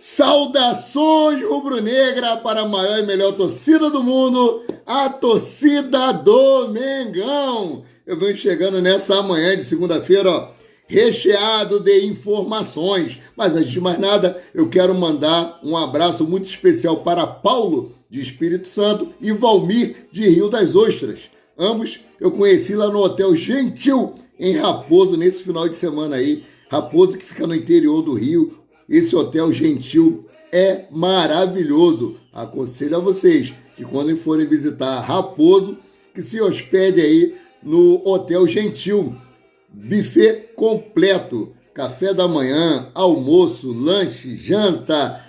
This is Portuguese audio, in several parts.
Saudações rubro-negra para a maior e melhor torcida do mundo, a torcida do Mengão. Eu venho chegando nessa manhã de segunda-feira, recheado de informações. Mas antes de mais nada, eu quero mandar um abraço muito especial para Paulo, de Espírito Santo, e Valmir, de Rio das Ostras. Ambos eu conheci lá no Hotel Gentil, em Raposo, nesse final de semana aí. Raposo, que fica no interior do Rio. Esse Hotel Gentil é maravilhoso. Aconselho a vocês que quando forem visitar Raposo, que se hospedem aí no Hotel Gentil. Buffet completo, café da manhã, almoço, lanche, janta,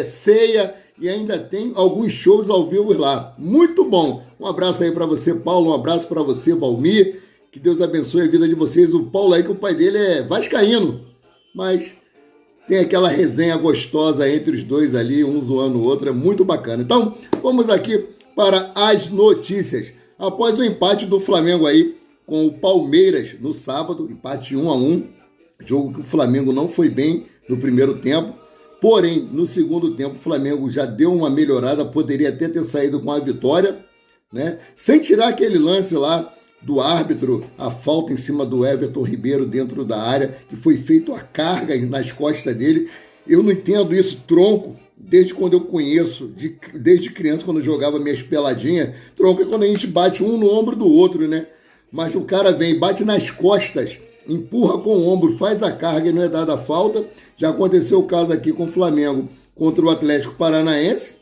ceia e ainda tem alguns shows ao vivo lá. Muito bom. Um abraço aí para você, Paulo, um abraço para você, Valmir. Que Deus abençoe a vida de vocês. O Paulo aí, que o pai dele é vascaíno, mas tem aquela resenha gostosa entre os dois ali, um zoando o outro, é muito bacana. Então, vamos aqui para as notícias. Após o empate do Flamengo aí com o Palmeiras no sábado, empate 1-1, jogo que o Flamengo não foi bem no primeiro tempo, porém, no segundo tempo o Flamengo já deu uma melhorada, poderia até ter saído com a vitória, né? Sem tirar aquele lance lá do árbitro, a falta em cima do Everton Ribeiro dentro da área, que foi feito a carga nas costas dele. Eu não entendo isso, tronco, desde quando eu conheço, desde criança, quando eu jogava minhas peladinhas, tronco é quando a gente bate um no ombro do outro, né? Mas o cara vem, bate nas costas, empurra com o ombro, faz a carga e não é dada a falta. Já aconteceu o caso aqui com o Flamengo contra o Atlético Paranaense,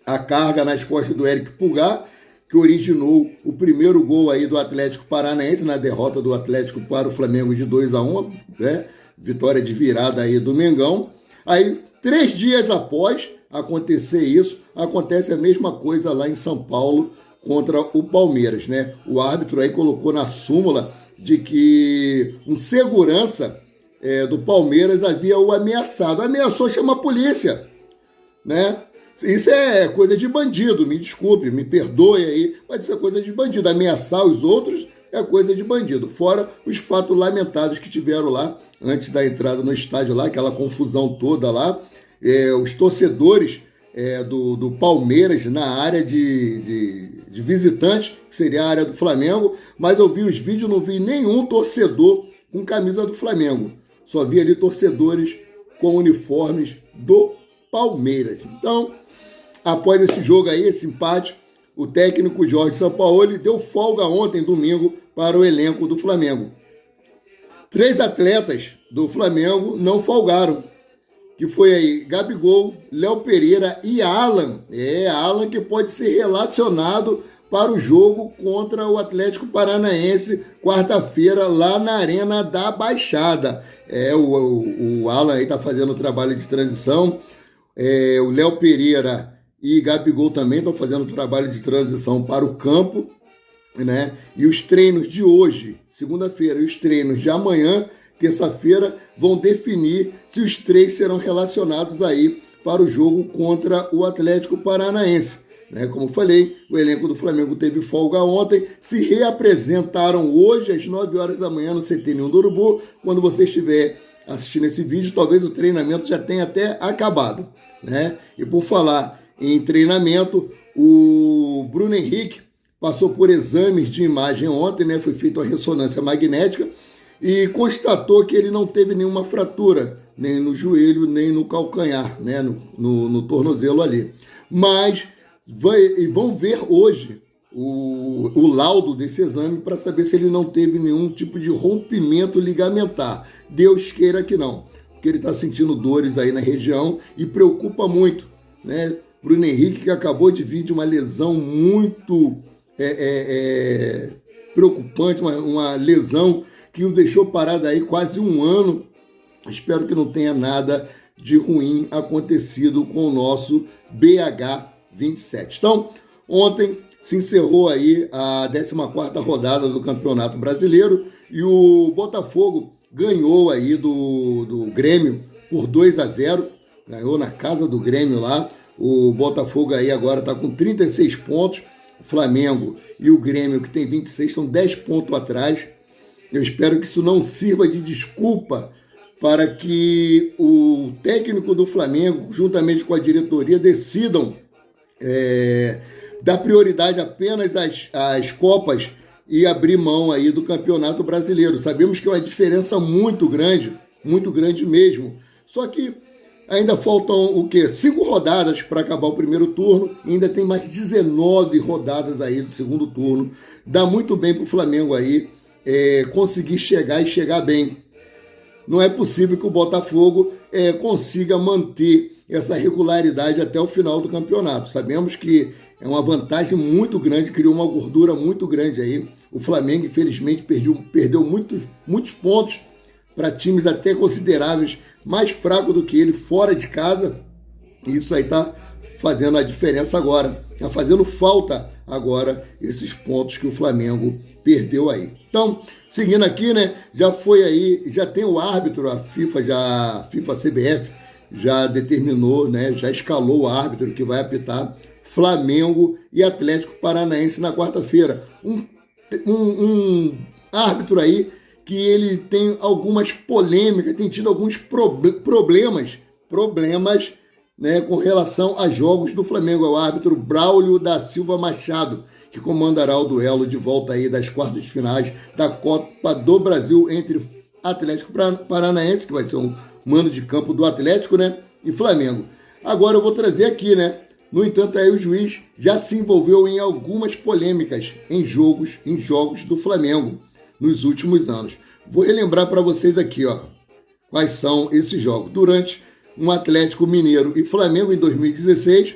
a carga nas costas do Eric Pulgar, que originou o primeiro gol aí do Atlético Paranaense, na derrota do Atlético para o Flamengo de 2-1, né? Vitória de virada aí do Mengão. Aí, 3 dias após acontecer isso, acontece a mesma coisa lá em São Paulo contra o Palmeiras, né? O árbitro aí colocou na súmula de que um segurança do Palmeiras havia o ameaçado. Ameaçou, chama a polícia, né? Isso é coisa de bandido, me desculpe, me perdoe aí, mas isso é coisa de bandido. Ameaçar os outros é coisa de bandido. Fora os fatos lamentáveis que tiveram lá, antes da entrada no estádio lá, aquela confusão toda lá. Os torcedores do Palmeiras na área de visitantes, que seria a área do Flamengo, mas eu vi os vídeos, não vi nenhum torcedor com camisa do Flamengo. Só vi ali torcedores com uniformes do Palmeiras. Então, após esse jogo aí, esse empate, o técnico Jorge Sampaoli deu folga ontem, domingo, para o elenco do Flamengo. 3 atletas do Flamengo não folgaram, que foi aí Gabigol, Léo Pereira e Alan. Alan que pode ser relacionado para o jogo contra o Atlético Paranaense, quarta-feira, lá na Arena da Baixada. O Alan aí está fazendo o trabalho de transição. O Léo Pereira e Gabigol também estão fazendo trabalho de transição para o campo, né? E os treinos de hoje, segunda-feira, e os treinos de amanhã, terça-feira, vão definir se os 3 serão relacionados aí para o jogo contra o Atlético Paranaense, né? Como falei, o elenco do Flamengo teve folga ontem, se reapresentaram hoje às 9 horas da manhã no CT Ninho do Urubu. Quando você estiver assistindo esse vídeo, talvez o treinamento já tenha até acabado, né? E por falar em treinamento, o Bruno Henrique passou por exames de imagem ontem, né? Foi feita uma ressonância magnética e constatou que ele não teve nenhuma fratura, nem no joelho, nem no calcanhar, né? No tornozelo ali. Mas vão ver hoje o laudo desse exame para saber se ele não teve nenhum tipo de rompimento ligamentar. Deus queira que não, porque ele está sentindo dores aí na região e preocupa muito, né? Bruno Henrique, que acabou de vir de uma lesão muito preocupante, uma lesão que o deixou parado aí quase 1 ano. Espero que não tenha nada de ruim acontecido com o nosso BH27. Então, ontem se encerrou aí a 14ª rodada do Campeonato Brasileiro e o Botafogo ganhou aí do Grêmio por 2-0, ganhou na casa do Grêmio lá. O Botafogo aí agora está com 36 pontos, o Flamengo e o Grêmio, que tem 26, estão 10 pontos atrás. Eu espero que isso não sirva de desculpa para que o técnico do Flamengo, juntamente com a diretoria, decidam dar prioridade apenas às Copas e abrir mão aí do Campeonato Brasileiro. Sabemos que é uma diferença muito grande mesmo. Só que ainda faltam o quê? 5 rodadas para acabar o primeiro turno. E ainda tem mais 19 rodadas aí do segundo turno. Dá muito bem para o Flamengo aí conseguir chegar e chegar bem. Não é possível que o Botafogo consiga manter essa regularidade até o final do campeonato. Sabemos que é uma vantagem muito grande, criou uma gordura muito grande aí. O Flamengo, infelizmente, perdeu muitos pontos para times até consideráveis, mais fracos do que ele, fora de casa. E isso aí está fazendo a diferença agora. Está fazendo falta agora esses pontos que o Flamengo perdeu aí. Então, seguindo aqui, né? Já tem o árbitro, a FIFA CBF já determinou, né? Já escalou o árbitro que vai apitar Flamengo e Atlético Paranaense na quarta-feira. Um árbitro aí que ele tem algumas polêmicas, tem tido alguns problemas, né, com relação a jogos do Flamengo. É o árbitro Braulio da Silva Machado, que comandará o duelo de volta aí das quartas de finais da Copa do Brasil entre Atlético Paranaense, que vai ser um mando de campo do Atlético, né, e Flamengo. Agora eu vou trazer aqui, né, no entanto, aí o juiz já se envolveu em algumas polêmicas em jogos do Flamengo nos últimos anos. Vou relembrar para vocês aqui, ó, quais são esses jogos. Durante um Atlético Mineiro e Flamengo em 2016,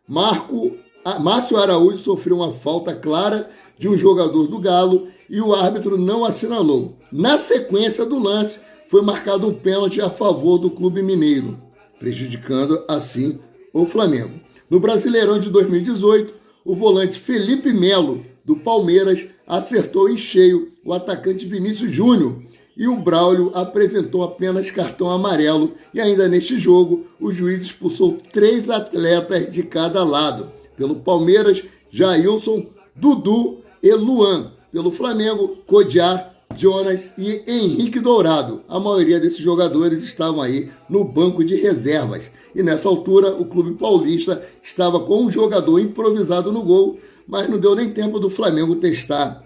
Márcio Araújo sofreu uma falta clara de um jogador do Galo e o árbitro não assinalou. Na sequência do lance, foi marcado um pênalti a favor do Clube Mineiro, prejudicando assim o Flamengo. No Brasileirão de 2018, o volante Felipe Melo, do Palmeiras, acertou em cheio o atacante Vinícius Júnior e o Braulio apresentou apenas cartão amarelo. E ainda neste jogo, o juiz expulsou 3 atletas de cada lado. Pelo Palmeiras, Jailson, Dudu e Luan. Pelo Flamengo, Codiar, Jonas e Henrique Dourado. A maioria desses jogadores estavam aí no banco de reservas. E nessa altura, o clube paulista estava com um jogador improvisado no gol, mas não deu nem tempo do Flamengo testar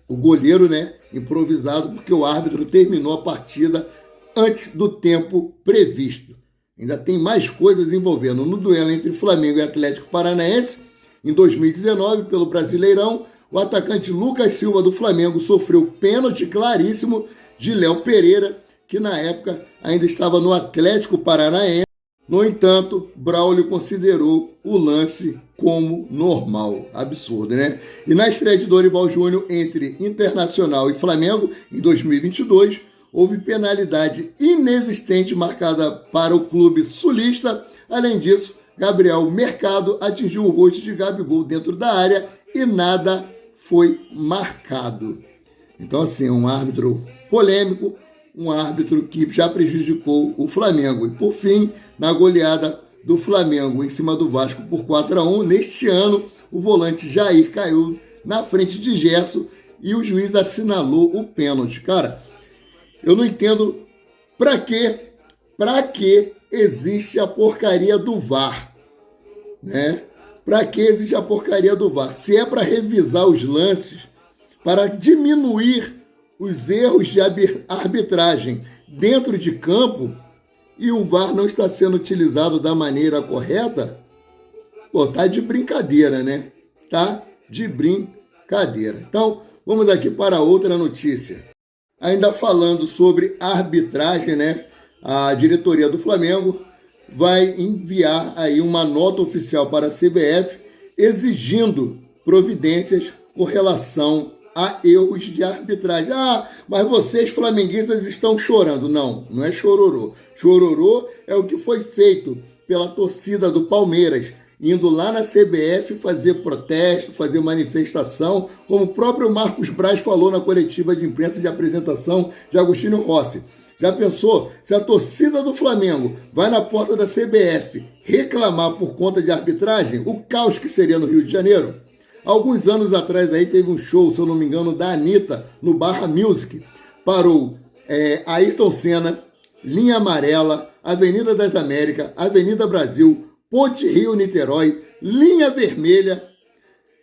o goleiro, né, improvisado, porque o árbitro terminou a partida antes do tempo previsto. Ainda tem mais coisas envolvendo no duelo entre Flamengo e Atlético Paranaense. Em 2019, pelo Brasileirão, o atacante Lucas Silva do Flamengo sofreu pênalti claríssimo de Léo Pereira, que na época ainda estava no Atlético Paranaense. No entanto, Braulio considerou o lance como normal. Absurdo, né? E na estreia de Dorival Júnior entre Internacional e Flamengo, em 2022, houve penalidade inexistente marcada para o clube sulista. Além disso, Gabriel Mercado atingiu o rosto de Gabigol dentro da área e nada foi marcado. Então, assim, um árbitro polêmico, um árbitro que já prejudicou o Flamengo. E, por fim, na goleada do Flamengo em cima do Vasco por 4-1, neste ano, o volante Jair caiu na frente de Gerson e o juiz assinalou o pênalti. Cara, eu não entendo pra que existe a porcaria do VAR, né? Pra que existe a porcaria do VAR? Se é para revisar os lances, para diminuir os erros de arbitragem dentro de campo, e o VAR não está sendo utilizado da maneira correta, pô, tá de brincadeira, né? Tá de brincadeira. Então, vamos aqui para outra notícia. Ainda falando sobre arbitragem, né? A diretoria do Flamengo vai enviar aí uma nota oficial para a CBF exigindo providências com relação a erros de arbitragem. Ah, mas vocês flamenguistas estão chorando. Não, não é chororô. Chororô é o que foi feito pela torcida do Palmeiras, indo lá na CBF fazer protesto, fazer manifestação, como o próprio Marcos Braz falou na coletiva de imprensa de apresentação de Agostinho Rossi. Já pensou se a torcida do Flamengo vai na porta da CBF reclamar por conta de arbitragem? O caos que seria no Rio de Janeiro? Alguns anos atrás aí teve um show, se eu não me engano, da Anitta no Barra Music. Parou Ayrton Senna, Linha Amarela, Avenida das Américas, Avenida Brasil, Ponte Rio-Niterói, Linha Vermelha.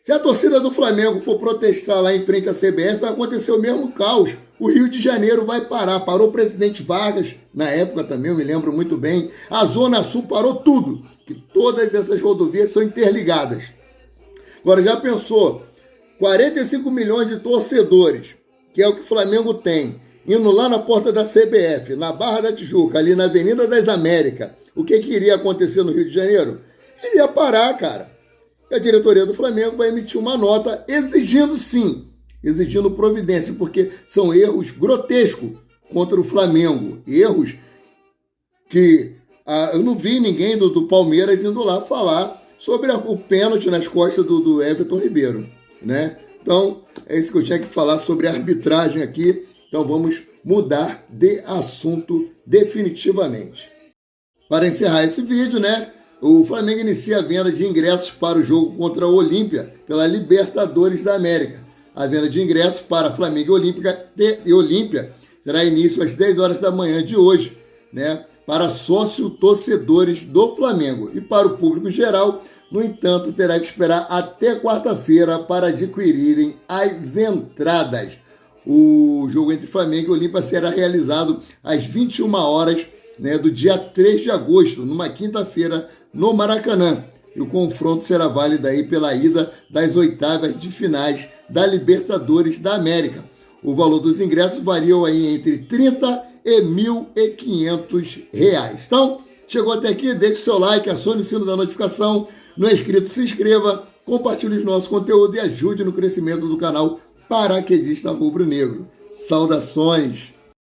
Se a torcida do Flamengo for protestar lá em frente à CBF, vai acontecer o mesmo caos. O Rio de Janeiro vai parar. Parou o Presidente Vargas, na época também, eu me lembro muito bem. A Zona Sul parou tudo, que todas essas rodovias são interligadas. Agora, já pensou? 45 milhões de torcedores, que é o que o Flamengo tem, indo lá na porta da CBF, na Barra da Tijuca, ali na Avenida das Américas. O que iria acontecer no Rio de Janeiro? Iria parar, cara. E a diretoria do Flamengo vai emitir uma nota exigindo, sim, exigindo providência, porque são erros grotescos contra o Flamengo. Erros que eu não vi ninguém do Palmeiras indo lá falar sobre o pênalti nas costas do Everton Ribeiro, né? Então, é isso que eu tinha que falar sobre a arbitragem aqui. Então, vamos mudar de assunto definitivamente. Para encerrar esse vídeo, né? O Flamengo inicia a venda de ingressos para o jogo contra o Olímpia pela Libertadores da América. A venda de ingressos para Flamengo e Olímpia terá início às 10 horas da manhã de hoje, né? Para sócio-torcedores do Flamengo. E para o público geral, no entanto, terá que esperar até quarta-feira para adquirirem as entradas. O jogo entre Flamengo e Olímpia será realizado às 21 horas, né, do dia 3 de agosto, numa quinta-feira, no Maracanã. E o confronto será válido aí pela ida das oitavas de finais da Libertadores da América. O valor dos ingressos varia aí entre R$30 e R$1.500. Então, chegou até aqui, deixe seu like, acione o sino da notificação. Não é inscrito, se inscreva, compartilhe o nosso conteúdo e ajude no crescimento do canal Paraquedista Rubro Negro. Saudações!